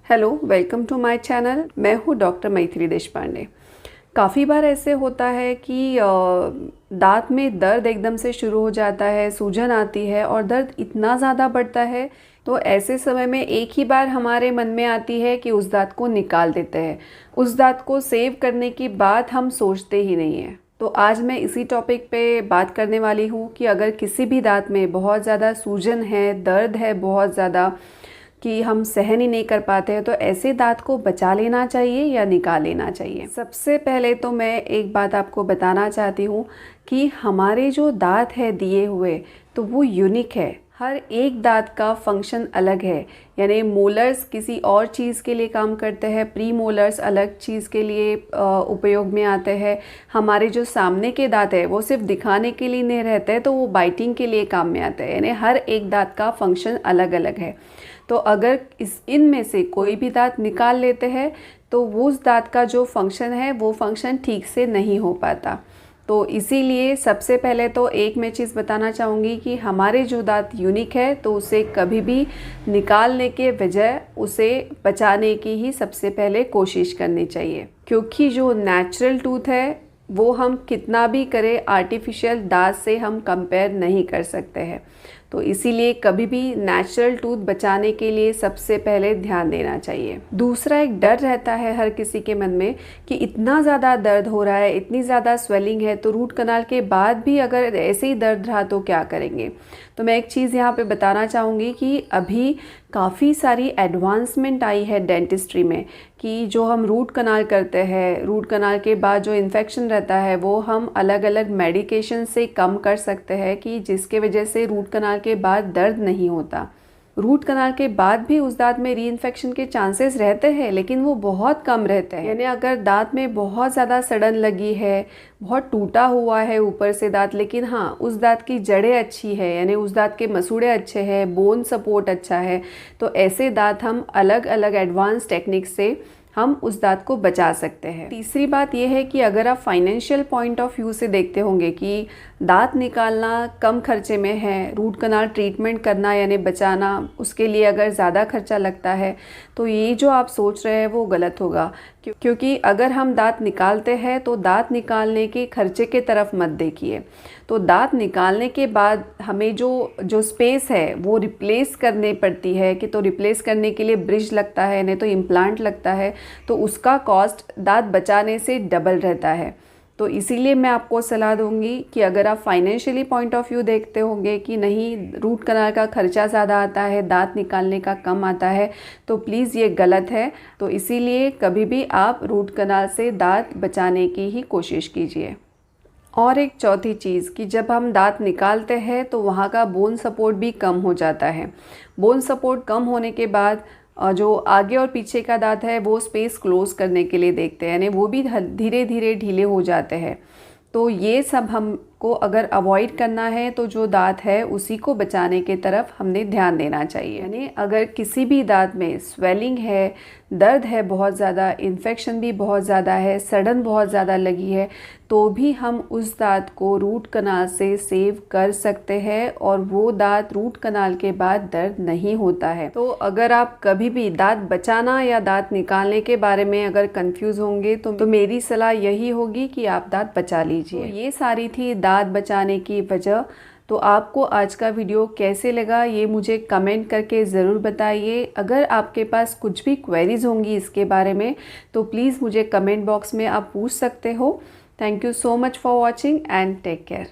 Hello, welcome to my channel. मैं हूँ doctor Maithili Deshpande. काफ़ी बार ऐसे होता है कि दांत में दर्द एकदम से शुरू हो जाता है, सूजन आती है और दर्द इतना ज़्यादा बढ़ता है। तो ऐसे समय में एक ही बार हमारे मन में आती है कि उस दांत को निकाल देते हैं। उस दांत को सेव करने की बात हम सोचते ही नहीं हैं। तो आज मैं इसी टॉपिक पे बात करने वाली हूँ कि अगर किसी भी दांत में बहुत ज़्यादा सूजन है, दर्द है बहुत ज़्यादा कि हम सहन ही नहीं कर पाते हैं, तो ऐसे दांत को बचा लेना चाहिए या निकाल लेना चाहिए। सबसे पहले तो मैं एक बात आपको बताना चाहती हूँ कि हमारे जो दांत है दिए हुए, तो वो यूनिक है। हर एक दांत का फंक्शन अलग है। यानी मोलर्स किसी और चीज़ के लिए काम करते हैं, प्री मोलर्स अलग चीज़ के लिए उपयोग में आते हैं। हमारे जो सामने के दांत है वो सिर्फ दिखाने के लिए नहीं रहते हैं, तो वो बाइटिंग के लिए काम में आते हैं। यानी हर एक दांत का फंक्शन अलग अलग है। तो अगर इनमें से कोई भी दांत निकाल लेते हैं तो वो उस दांत का जो फंक्शन है वो फंक्शन ठीक से नहीं हो पाता। तो इसीलिए सबसे पहले तो एक मैं चीज़ बताना चाहूँगी कि हमारे जो दांत यूनिक है तो उसे कभी भी निकालने के बजाय उसे बचाने की ही सबसे पहले कोशिश करनी चाहिए। क्योंकि जो नेचुरल टूथ है वो हम कितना भी करें, आर्टिफिशियल दांत से हम कंपेयर नहीं कर सकते हैं। तो इसीलिए कभी भी नेचुरल टूथ बचाने के लिए सबसे पहले ध्यान देना चाहिए। दूसरा, एक डर रहता है हर किसी के मन में कि इतना ज़्यादा दर्द हो रहा है, इतनी ज़्यादा स्वेलिंग है, तो रूट कनाल के बाद भी अगर ऐसे ही दर्द रहा तो क्या करेंगे। तो मैं एक चीज़ यहाँ पे बताना चाहूँगी कि अभी काफ़ी सारी एडवांसमेंट आई है डेंटिस्ट्री में कि जो हम रूट कनाल करते हैं, रूट कनाल के बाद जो इन्फेक्शन रहता है वो हम अलग अलग मेडिकेशन से कम कर सकते हैं कि जिसके वजह से रूट कनाल के बाद दर्द नहीं होता। रूट कनाल के बाद भी उस दांत में री इन्फेक्शन के चांसेस रहते हैं, लेकिन वो बहुत कम रहते हैं। यानी अगर दांत में बहुत ज़्यादा सड़न लगी है, बहुत टूटा हुआ है ऊपर से दांत, लेकिन हाँ उस दांत की जड़ें अच्छी है, यानी उस दांत के मसूड़े अच्छे हैं, बोन सपोर्ट अच्छा है, तो ऐसे दांत हम अलग अलग एडवांस टेक्निक से हम उस दांत को बचा सकते हैं। तीसरी बात यह है कि अगर आप फाइनेंशियल पॉइंट ऑफ व्यू से देखते होंगे कि दांत निकालना कम खर्चे में है, रूट कनाल ट्रीटमेंट करना यानी बचाना उसके लिए अगर ज़्यादा खर्चा लगता है, तो ये जो आप सोच रहे हैं वो गलत होगा। क्योंकि अगर हम दांत निकालते हैं तो दांत निकालने के खर्चे के तरफ मत देखिए। तो दांत निकालने के बाद हमें जो स्पेस है वो रिप्लेस करनी पड़ती है कि तो रिप्लेस करने के लिए ब्रिज लगता है, नहीं तो इम्प्लांट लगता है, तो उसका कॉस्ट दांत बचाने से डबल रहता है। तो इसीलिए मैं आपको सलाह दूंगी कि अगर आप फाइनेंशियली पॉइंट ऑफ व्यू देखते होंगे कि नहीं रूट कनाल का खर्चा ज़्यादा आता है, दांत निकालने का कम आता है, तो प्लीज़ ये गलत है। तो इसीलिए कभी भी आप रूट कनाल से दांत बचाने की ही कोशिश कीजिए। और एक चौथी चीज़ कि जब हम दांत निकालते हैं तो वहाँ का बोन सपोर्ट भी कम हो जाता है। बोन सपोर्ट कम होने के बाद जो आगे और पीछे का दांत है वो स्पेस क्लोज करने के लिए देखते हैं, यानी वो भी धीरे धीरे ढीले हो जाते हैं। तो ये सब हमको अगर अवॉइड करना है तो जो दांत है उसी को बचाने के तरफ हमने ध्यान देना चाहिए। यानी अगर किसी भी दांत में स्वेलिंग है, दर्द है बहुत ज़्यादा, इन्फेक्शन भी बहुत ज़्यादा है, सड़न बहुत ज़्यादा लगी है, तो भी हम उस दांत को रूट कनाल से सेव कर सकते हैं और वो दांत रूट कनाल के बाद दर्द नहीं होता है। तो अगर आप कभी भी दांत बचाना या दांत निकालने के बारे में अगर कंफ्यूज होंगे तो मेरी सलाह यही होगी कि आप दांत बचा लीजिए। तो ये सारी थी दांत बचाने की वजह। तो आपको आज का वीडियो कैसे लगा ये मुझे कमेंट करके ज़रूर बताइए। अगर आपके पास कुछ भी क्वेरीज होंगी इसके बारे में तो प्लीज़ मुझे कमेंट बॉक्स में आप पूछ सकते हो। Thank you so much for watching and take care.